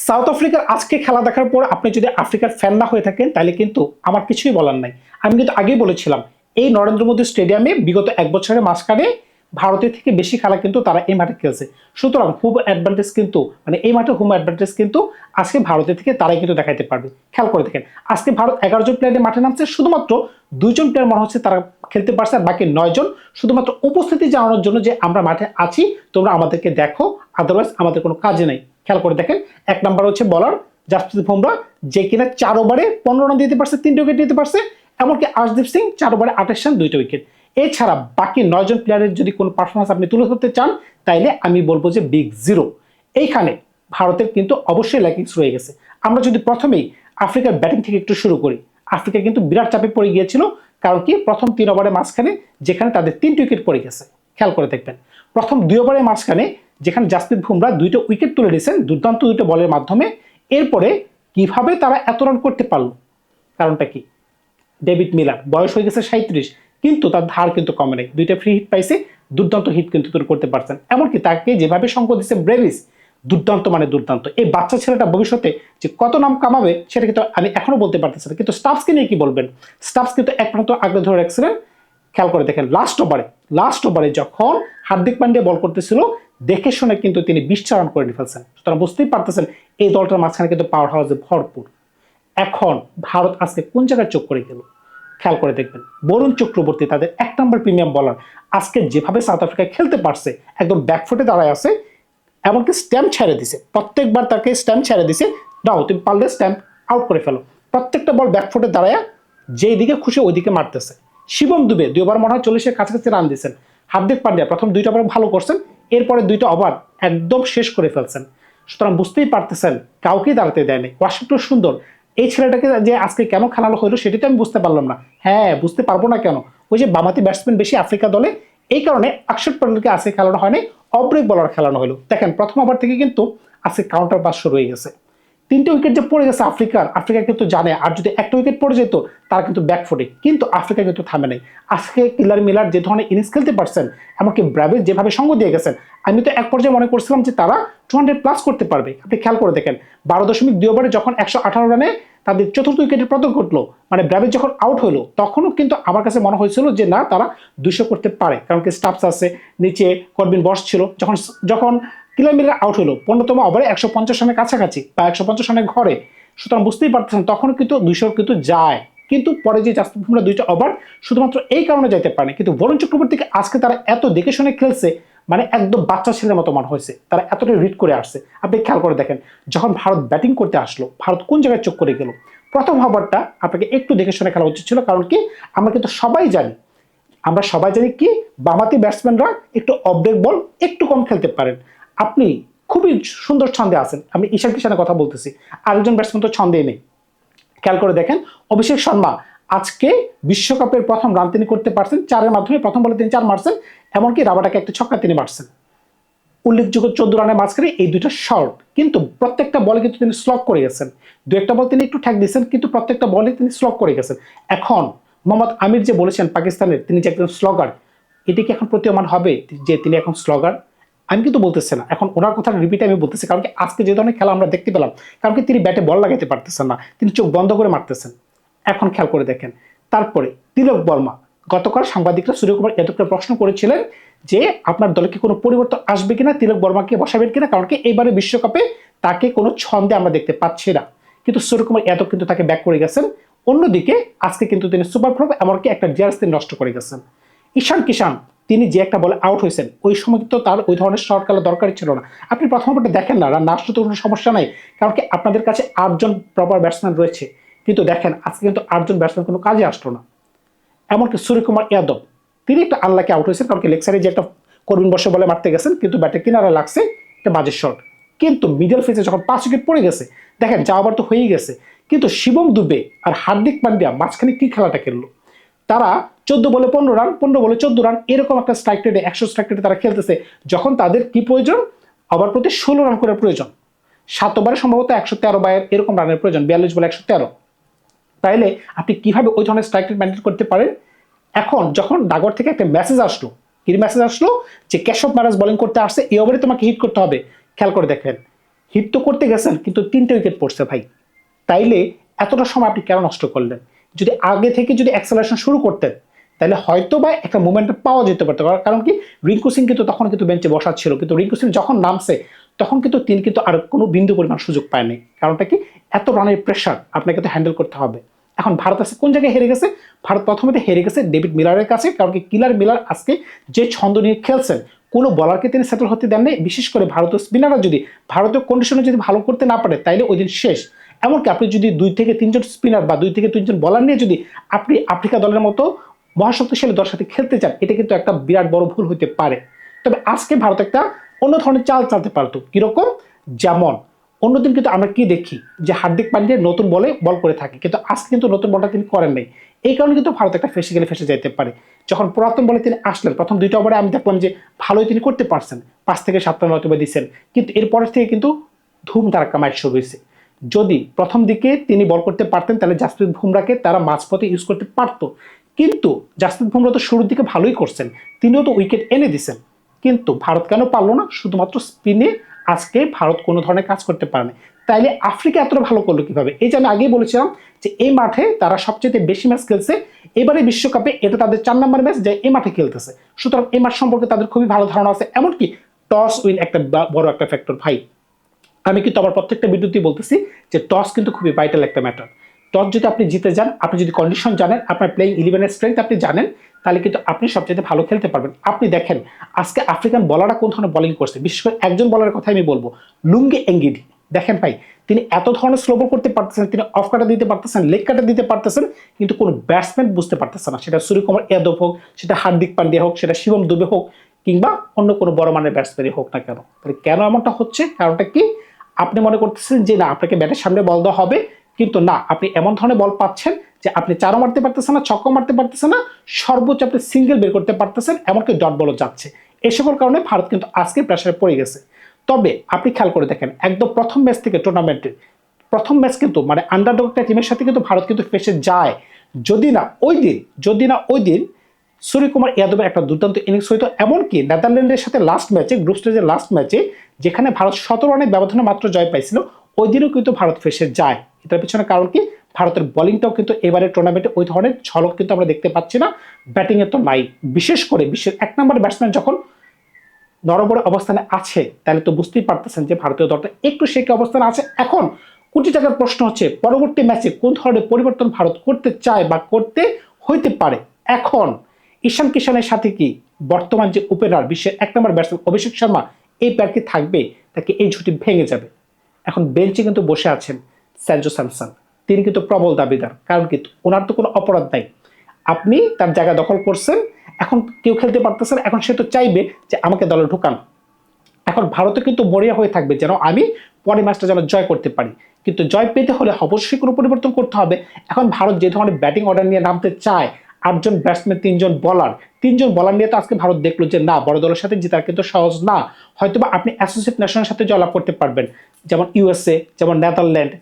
South আফ্রিকার আজকে খেলা দেখার পর আপনি যদি আফ্রিকার ফ্যান না হয়ে থাকেন তাহলে কিন্তু আমার কিছুই বলার নাই। আমি কিন্তু আগেই বলেছিলাম এই নরেন্দ্র মোদী স্টেডিয়ামে বিগত এক বছরের মাঝখানে ভারতের থেকে বেশি খেলা কিন্তু তারা এই মাঠে খেলছে। সুতরাং হোম অ্যাডভান্টেজ কিন্তু মানে এই মাঠে হোম অ্যাডভান্টেজ কিন্তু আজকে ভারতের থেকে তারাই কিন্তু দেখাইতে পারবে। খেয়াল করে দেখেন, আজকে ভারত 11 জন প্লেয়ারের মাঠে নামছে, শুধুমাত্র 2 জন প্লেয়ার মনে হচ্ছে তারা খেলতে পারছে, আর বাকি 9 জন শুধুমাত্র উপস্থিতি জানানোর জন্য যে আমরা মাঠে আছি, তোমরা আমাদেরকে দেখো, আদারওয়াইজ আমাদের কোনো কাজে নেই। খেয়াল করে দেখেন, এক নাম্বার হচ্ছে বলার জাসপ্রীত বুমরা, যে কিনা 4 ওভারে 15 রান দিতে পারছে, 3টে উইকেট নিতে পারছে। এমনকি আশদীপ সিং 4 ওভারে 28 রান, 2টা উইকেট। এছাড়া বাকি 9 জন প্লেয়ারের যদি কোনো পারফরমেন্স আপনি তুলে ধরতে চান তাইলে আমি বলবো যে বিগ জিরো। এইখানে ভারতের কিন্তু অবশ্যই ল্যাকিংস রয়ে গেছে। আমরা যদি প্রথমেই আফ্রিকার ব্যাটিং থেকে একটু শুরু করি, আফ্রিকা কিন্তু বিরাট চাপে পড়ে গিয়েছিল। কারণ কি, প্রথম 3 ওভারের মাঝখানে যেখানে তাদের 3টে উইকেট পড়ে গেছে। খেয়াল করে দেখবেন, প্রথম 2 ওভারের মাঝখানে যেখানে জাসপ্রীত বুমরা 2টা উইকেট তুলে নিয়েছেন দুর্দান্ত 2টা বলের মাধ্যমে। এরপরে কিভাবে তারা এত রান করতে পারলো, কারণটা কি? ডেভিড মিলার বয়স হয়ে গেছে 37, কিন্তু তার ধার কিন্তু কমে নেই, 2টা ফ্রি হিট পাইছে, দুর্দান্ত হিট কিন্তু তিনি করতে পারছেন। এমনকি তাকে যেভাবে সঙ্গ দিচ্ছে ব্রেভিস, দুর্দান্ত মানে দুর্দান্ত। এই বাচ্চা ছেলেটা ভবিষ্যতে যে কত নাম কামাবে সেটা কিন্তু আমি এখনো বলতে পারতেছি না। কিন্তু স্টাফসকে নিয়ে কি বলবেন? স্টাফস কিন্তু এক প্রান্ত আগলে ধরে রাখছিলেন। খেয়াল করে দেখেন, লাস্ট ওভারে যখন হার্দিক পান্ডিয়া বল করতেছিল, দেখে শুনে কিন্তু তিনি 20টা রান করে ফেলছেন। সুতরাং বুঝতেই পারতেছেন এই দলটার মাঝখানে কিন্তু পাওয়ার হাউসে ভরপুর। এখন ভারত আজকে কোন জায়গায় চোখ করে গেল খেয়াল করে দেখবেন। বরুণ চক্রবর্তী, তাদের 1 নম্বর প্রিমিয়াম বলার, আজকে যেভাবে সাউথ আফ্রিকায় খেলতে পারছে, একদম ব্যাকফুটে দাঁড়ায় আছে। এমনকি স্ট্যাম্প ছেড়ে দিছে, প্রত্যেকবার তাকে স্ট্যাম্প ছেড়ে দিছে, দাও তুমি পারলে স্ট্যাম্প আউট করে ফেলো। প্রত্যেকটা বল ব্যাকফুটে দাঁড়ায় যেই দিকে খুশি ওই দিকে মারতেছে। শিবম দুবে 2 ওভার মনে হয় 40-এর কাছাকাছি রান দিয়েছেন। হার্দিক পান্ডিয়া প্রথম 2টা ওভার ভালো করছেন, এরপরে 2টা ওভার একদম শেষ করে ফেলছেন। সুতরাং বুঝতেই পারতেছেন কাউকেই দাঁড়াতে দেয়নি। ওয়াশিংটন সুন্দর, এই ছেলেটাকে যে আজকে কেন খেলানো হলো সেটা তো আমি বুঝতে পারলাম না। হ্যাঁ, বুঝতে পারবো না কেন? ওই যে বামাতি ব্যাটসম্যান বেশি আফ্রিকা দলে, এই কারণে অক্ষর প্যাটেলকে আজকে খেলানো হয়নি, অব্রেক বলার খেলানো হলো। দেখেন প্রথম ওভার থেকে কিন্তু আজকে কাউন্টার পাস শুরু হয়ে গেছে। 3টে উইকেট যে পড়ে গেছে আফ্রিকা কিন্তু জানে, আর যদি একটা উইকেট পড়ে যেত তারা কিন্তু ব্যাকফুটে, কিন্তু আফ্রিকা কিন্তু থামে নাই। আজকে কিলার মিলার যে ধরনের ইনিংস খেলতে পারছেন, এমনকি ব্রাভিস যেভাবে সঙ্গ দিয়ে গেছেন, আমি তো এক পর্যায়ে মনে করছিলাম যে তারা 200+ করতে পারবে। আপনি খেয়াল করে দেখেন, 12.2 ওভারে যখন 118 রানে তাদের চতুর্থ উইকেটের পতন ঘটলো, মানে ব্রাভিস যখন আউট হলো, তখনও কিন্তু আমার কাছে মনে হয়েছিল যে না, তারা 200 করতে পারে। কারণ কি, স্টাফস আছে, নিচে করবিন বস ছিল। যখন যখন কিলার মিলার আউট হলো 15তম ওভারে 150 রানের কাছাকাছি বা 150 রানের ঘরে, সুতরাং বুঝতেই পারতেছেন তখনও কিন্তু 200 কিন্তু যায়। কিন্তু পরে যে জাসপ্রীত বুমরা 2টা ওভার শুধুমাত্র এই কারণে যাইতে পারেনি। কিন্তু বরুণ চক্রবর্তীকে আজকে তারা এত দেখে শুনে খেলছে, মানে একদম বাচ্চা ছেলের মতো মনে হয়েছে। তারা এতটাই রিড করে আসছে। আপনি খেয়াল করে দেখেন, যখন ভারত ব্যাটিং করতে আসলো, ভারত কোন জায়গায় চোখ করে গেল। প্রথম ওভারটা আপনাকে একটু দেখে শুনে খেলা উচিত ছিল। কারণ কি, আমরা কিন্তু সবাই জানি কি, বামাতি ব্যাটসম্যানরা একটু অফ ব্রেক বল একটু কম খেলতে পারেন। আপনি খুবই সুন্দর ছন্দে আছেন, আমি ঈশান কিষানের কথা বলতেছি, আরেকজন ব্যাটসম্যান তো ছন্দেই নেই। খেয়াল করে দেখেন, অভিষেক শর্মা আজকে বিশ্বকাপের প্রথম রান তিনি করতে পারছেন 4-এর মাধ্যমে। প্রথম বলে তিনি 4 মারছেন, এমনকি রাবাটাকে একটা ছক্কা তিনি মারছেন। উল্লেখযোগ্য 14 রানের মাঝখানে এই 2টা শর্ট, কিন্তু প্রত্যেকটা বলে কিন্তু তিনি স্লগ করে গেছেন। 2-একটা বল তিনি একটু ঠ্যাক দিয়েছেন, কিন্তু প্রত্যেকটা বলে তিনি স্লগ করে গেছেন। এখন মোহাম্মদ আমির যে বলেছেন পাকিস্তানের তিনি যে একজন স্লগার, এটি কি এখন প্রতীয়মান হবে যে তিনি এখন স্লগার? আমি কিন্তু বলতেছি না, এখন ওনার কথা রিপিট আমি বলতেছি। কারণ কি, আজকে যে ধরনের খেলা আমরা দেখতে পেলাম, কারণ কি তিনি ব্যাটে বল লাগাতে পারতেছেন না, তিনি চোখ বন্ধ করে মারতেছেন। এখন খেয়াল করে দেখেন, তারপরে তিলক বর্মা, গতকাল সাংবাদিকরা সূর্যকুমার যাদবকে প্রশ্ন করেছিলেন যে আপনার দলে কি কোনো পরিবর্তন আসবে কিনা, তিলক বর্মাকে বসাবেন কিনা, কারণ কি এইবারে বিশ্বকাপে তাকে কোনো ছন্দে আমরা দেখতে পাচ্ছি না। কিন্তু সূর্যকুমার যাদব কিন্তু তাকে ব্যাক করে গেছেন। অন্যদিকে আজকে কিন্তু তিনি সুপার ফ্লপ, এমনকি একটা জিআরএস তিনি নষ্ট করে গেছেন। ঈশান কিষান, তিনি যে একটা বলে আউট হয়েছেন, ওই সময় তো তার ওই ধরনের শর্ট খেলা দরকারই ছিল না। আপনি প্রথম ওভারটা দেখেন না, রান আসলে তো কোনো সমস্যা নাই, কারণ কি আপনাদের কাছে 8জন প্রপার ব্যাটসম্যান রয়েছে। কিন্তু দেখেন আজকে কিন্তু 8জন ব্যাটসম্যান কোনো কাজে আসলো না। এমনকি সূর্যকুমার যাদব, তিনি একটা আনলাকি আউট হয়েছেন, কারণ কি লেগ সাইডে যে একটা করবিন বসে বলে মারতে গেছেন, কিন্তু ব্যাটের কিনারে লাগছে, একটা বাজে শট। কিন্তু মিডল ফেসে যখন 5 উইকেট পড়ে গেছে, দেখেন যাওয়াবার তো হয়েই গেছে, কিন্তু শিবম দুবে আর হার্দিক পান্ডিয়া মাঝখানে কি খেলাটা খেললো। তারা 14 বলে 15 রান, 15 বলে 14 রান, এরকম একটা স্ট্রাইক রেটে 100 স্ট্রাইক রেটে তারা খেলতেছে, যখন তাদের কি প্রয়োজন, ওভার প্রতি 16 রান করে প্রয়োজন। 7 ওভারে সম্ভবত 113 এরকম রানের প্রয়োজন, 42 বলে 113। তাইলে আপনি কিভাবে ওই ধরনের স্ট্রাইক রেট মেনটেন করতে পারেন? এখন যখন ডাগর থেকে একটা মেসেজ আসলো, কি মেসেজ আসলো, যে কেশব মহারাজ বোলিং করতে আসছে, এই ওভারে তোমাকে হিট করতে হবে। খেয়াল করে দেখেন, হিট তো করতে গেছেন কিন্তু 3টে উইকেট পড়ছে ভাই। তাইলে এতটা সময় আপনি কেন নষ্ট করলেন? যদি আগে থেকে যদি অ্যাক্সেলারেশন শুরু করতেন তাহলে হয়তো বা একটা মোমেন্টাম পাওয়া যেতে পারতো। কারণ কি, রিঙ্কু সিং কিন্তু তখন কিন্তু বেঞ্চে বসা ছিল, কিন্তু রিঙ্কু সিং যখন নামছে তখন কিন্তু তিনি কিন্তু আর কোনো বিন্দু পরিমাণ সুযোগ পায়নি। কারণটা কি, এত রানের প্রেশার আপনাকে তো হ্যান্ডেল করতে হবে। এখন ভারত আছে কোন জায়গায় হেরে গেছে? ভারত প্রথমে হেরে গেছে ডেভিড মিলারের কাছে। কারণ কি, কিলার মিলার আজকে যে ছন্দ নিয়ে খেলছেন, কোনো বলারকে তিনি সেটেল হতে দেন নাই। বিশেষ করে ভারতীয় স্পিনাররা যদি ভারতীয় কন্ডিশনে যদি ভালো করতে না পারে তাইলে ওই দিন শেষ। এমনকি আপনি যদি 2 থেকে 3জন স্পিনার বা 2 থেকে 3জন বলার নিয়ে যদি আপনি আফ্রিকা দলের মতো মহাশক্তিশালী দলের সাথে খেলতে চান, এটা কিন্তু একটা বিরাট বড় ভুল হতে পারে। তবে আজকে ভারত একটা অন্য ধরনের চাল চালতে পারতো। কিরকম? যেমন অন্যদিন কিন্তু আমরা কি দেখি যে হার্দিক পান্ডিয়া নতুন বলে বল করে থাকে, কিন্তু আজকে কিন্তু নতুন বলটা তিনি করেন নাই। এই কারণে কিন্তু ভারত একটা ফেসে যেতে পারে। যখন পুরাতন বলে তিনি আসলেন প্রথম 2টা ওভারে আমি দেখলাম যে ভালোই তিনি করতে পারছেন, 5 থেকে 7 রান হয়তো দিচ্ছেন, কিন্তু এরপরের থেকে কিন্তু ধুম ধারাক্কা ম্যাচ শুরু হয়েছে। যদি প্রথম দিকে তিনি বল করতে পারতেন তাহলে জাসপ্রীত বুমরাকে তারা মাঝপথে ইউজ করতে পারতো। কিন্তু জাসপ্রীত বুমরা তো শুরুর দিকে ভালোই করছেন, তিনিও তো উইকেট এনে দিচ্ছেন। কিন্তু ভারত কেন পারলো না? শুধুমাত্র স্পিনে আজকে ভারত কোনো ধরনের কাজ করতে পারে না। তাইলে আফ্রিকা এতটা ভালো করলো কিভাবে? এই যে আমি আগেই বলেছিলাম যে এই মাঠে তারা সবচেয়ে বেশি ম্যাচ খেলছে এবারে বিশ্বকাপে, এটা তাদের 4 নম্বর ম্যাচ যে এই মাঠে খেলতেছে। সুতরাং এই মাঠ সম্পর্কে তাদের খুবই ভালো ধারণা আছে। এমনকি টস উইন একটা বড় একটা ফ্যাক্টর ভাই। আমি কিন্তু আমার প্রত্যেকটা ভিডিওতে বলতেছি যে টস কিন্তু খুবই ভাইটাল একটা ম্যাটার। টস যদি আপনি জিতে যান, আপনি যদি কন্ডিশন জানেন, আপনার প্লেইং 11-এর স্ট্রেংথ আপনি জানেন, তাহলে কিন্তু আপনি সবচেয়ে ভালো খেলতে পারবেন। আপনি দেখেন আজকে আফ্রিকান বলাররা কোন ধরনের বোলিং করছে। বিশেষ করে একজন বলারের কথা আমি বলবো, লুঙ্গে এঙ্গিডি। দেখেন ভাই, তিনি এত ধরনের স্লো বল করতে পারতেছেন, তিনি অফ কাটা দিতে পারতেছেন, লেগ কাটা দিতে পারতেছেন, কিন্তু কোনো ব্যাটসম্যান বুঝতে পারতেছে না। সেটা সূর্যকুমার যাদব হোক, সেটা হার্দিক পান্ডিয়া হোক, সেটা শিবম দুবে হোক, কিংবা অন্য কোনো বড় মানের ব্যাটসম্যানই হোক না কেন। তাহলে কেন এমনটা হচ্ছে? কারণটা কি? আপনি মনে করতেছেন যে না, আপনাকে ব্যাটের সামনে বল দেওয়া হবে, কিন্তু না, আপনি এমন ধরনের বল পাচ্ছেন যে আপনি চারও মারতে পারতেছেন না, ছক্কা মারতে পারতেছেন না, সর্বোচ্চ আপনি সিঙ্গেল বের করতে পারতেছেন, এমনকি ডট বলও যাচ্ছে। এই সকল কারণে ভারত কিন্তু আজকে প্রেসারে পড়ে গেছে। তবে আপনি খেয়াল করে দেখেন, একদম প্রথম ম্যাচ থেকে টুর্নামেন্টের প্রথম ম্যাচ কিন্তু মানে আন্ডারডগ একটা টিমের সাথে কিন্তু ভারত কিন্তু ফেসে যায়। যদি না ওই দিন সূর্যকুমার যাদবের একটা দুর্দান্ত ইনিংস হইতো। এমনকি নেদারল্যান্ডের সাথে লাস্ট ম্যাচে, গ্রুপ স্টেজের লাস্ট ম্যাচে, যেখানে ভারত 17 রানের ব্যবধানে মাত্র জয় পাইছিল, ওই দিনও কিন্তু ভারত ফেসে যায়। এটার পিছনে কারণ কি? ভারতের বোলিংটাও কিন্তু এবারে টুর্নামেন্টে ওই ধরনের ঝলক কিন্তু আমরা দেখতে পাচ্ছি না। ব্যাটিং এ তো নাই। বিশেষ করে বিশ্বের 1 নম্বর ব্যাটসম্যান যখন নরবরে অবস্থানে আছে, তাহলে তো বুঝতেই পারতেছেন যে ভারতীয় দলটা একটু শেখ অবস্থানে আছে। এখন কোটি টাকার প্রশ্ন হচ্ছে পরবর্তী ম্যাচে কোন ধরনের পরিবর্তন ভারত করতে চায় বা করতে হইতে পারে। এখন ঈশান কিষানের সাথে কি বর্তমান যে ওপেনার বিশ্বের 1 নম্বর ব্যাটসম্যান অভিষেক শর্মা, এই প্যার কি থাকবে? তাকে এই জুটি ভেঙে যাবে। এখন বেঞ্চে কিন্তু বসে আছেন স্যানজো স্যামসন, তিনি কিন্তু প্রবল দাবিদার। কারণ কি, ওনার তো কোনো অপরাধ নাই, আপনি তার জায়গা দখল করছেন, এখন কেউ খেলতে পারতেছেন, এখন সে তো চাইবে যে আমাকে দলে ঢুকান। এখন ভারতে কিন্তু মরিয়া হয়ে থাকবে যেন আমি পরের ম্যাচটা যেন জয় করতে পারি। কিন্তু জয় পেতে হলে অবশ্যই কোনো পরিবর্তন করতে হবে। এখন ভারত যে ধরনের ব্যাটিং অর্ডার নিয়ে নামতে চায়, 8জন ব্যাটসম্যান, 3জন বলার নিয়ে তো আজকে ভারত দেখলো যে না, বড় দলের সাথে জেতা কিন্তু সহজ না। হয়তোবা আপনি অ্যাসোসিয়েট নেশনের সাথে জয়লাভ করতে পারবেন, যেমন ইউএসএ, যেমন নেদারল্যান্ড।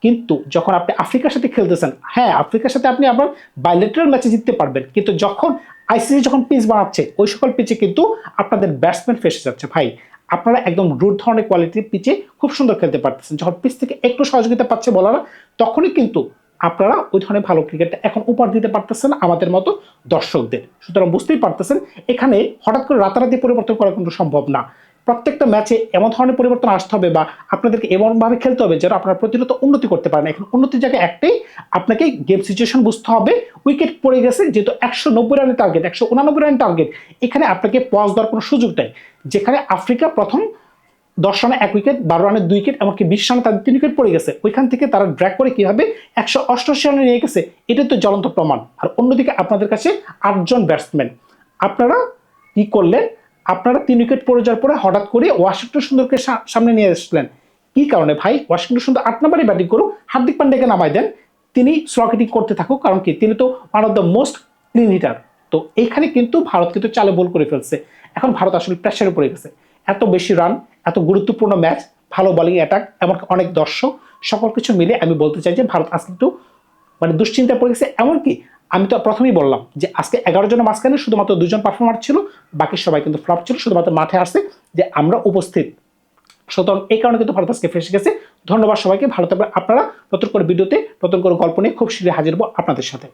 কিন্তু যখন আপনি আফ্রিকার সাথে খেলতেছেন, হ্যাঁ আফ্রিকার সাথে আপনি আবার বাইলেটারাল ম্যাচে জিততে পারবেন, কিন্তু যখন আইসিসি যখন পিচ বানাচ্ছে, ওই সকল পিচে কিন্তু আপনাদের ব্যাটসম্যান ফেসে যাচ্ছে ভাই। আপনারা একদম রুট ধরনের কোয়ালিটির পিচে খুব সুন্দর খেলতে পারতেছেন, যখন পিচ থেকে একটু সহযোগিতা পাচ্ছে বলারা, তখনই কিন্তু আপনারা ওই ধরনের ভালো ক্রিকেটটা এখন উপহার দিতে পারতেছেন আমাদের মতো দর্শকদের। সুতরাং বুঝতেই পারতেছেন এখানে হঠাৎ করে রাতারাতি পরিবর্তন করা কিন্তু সম্ভব না। প্রত্যেকটা ম্যাচে এমন ধরনের পরিবর্তন আসতে হবে বা আপনাদেরকে এমনভাবে খেলতে হবে যেন আপনারা প্রতিনিয়ত উন্নতি করতে পারেন। এখন উন্নতির জায়গায় একটাই, আপনাকে গেম সিচুয়েশন বুঝতে হবে। উইকেট পড়ে গেছে, যেহেতু 190 রানের টার্গেট, 189 রানের টার্গেট, এখানে আপনাকে পজ দেওয়ার কোনো সুযোগ নেই। যেখানে আফ্রিকা প্রথম 10 রানে 1 উইকেট, 12 রানে 2 উইকেট, এমনকি 20 রানে তাদের 3 উইকেট পড়ে গেছে, ওইখান থেকে তারা ড্র্যাগ করে কিভাবে 188 রানে নিয়ে গেছে, এটা তো জ্বলন্ত প্রমাণ। আর অন্যদিকে আপনাদের কাছে 8জন ব্যাটসম্যান, আপনারা কি করলেন? আপনারা 3 উইকেট পড়ে যাওয়ার পরে হঠাৎ করে ওয়াশিংটন সুন্দরকে সামনে নিয়ে আসলেন। কি কারণে ভাই? ওয়াশিংটন সুন্দর 8 নম্বরে ব্যাটিং করুক, হার্দিক পান্ডেকে নামাই দেন, তিনি স্লো হিটিং করতে থাকুক। কারণ কি, তিনি তো one of the most clean heater. তো এইখানে কিন্তু ভারত কিন্তু চালে বল করে ফেলছে। এখন ভারত আসলে প্রেসারে পড়ে গেছে। এত বেশি রান, এত গুরুত্বপূর্ণ ম্যাচ, ভালো বোলিং অ্যাটাক, এমনকি অনেক দর্শক, সকল কিছু মিলে আমি বলতে চাই যে ভারত আজকে একটু মানে দুশ্চিন্তায় পড়ে গেছে। এমনকি আমি তো প্রথমেই বললাম যে আজকে 11 জনের মাঝখানে শুধুমাত্র 2জন পারফর্মার ছিল, বাকি সবাই কিন্তু ফ্লপ ছিল। শুধুমাত্র মাঠে আসছে যে আমরা উপস্থিত, সুতরাং এই কারণে কিন্তু ভারত আজকে ফেসে গেছে। ধন্যবাদ সবাইকে, ভালো থাকবেন আপনারা। নতুন করে ভিডিওতে নতুন করে গল্প নিয়ে খুব শীঘ্রই হাজির হবো আপনাদের সাথে।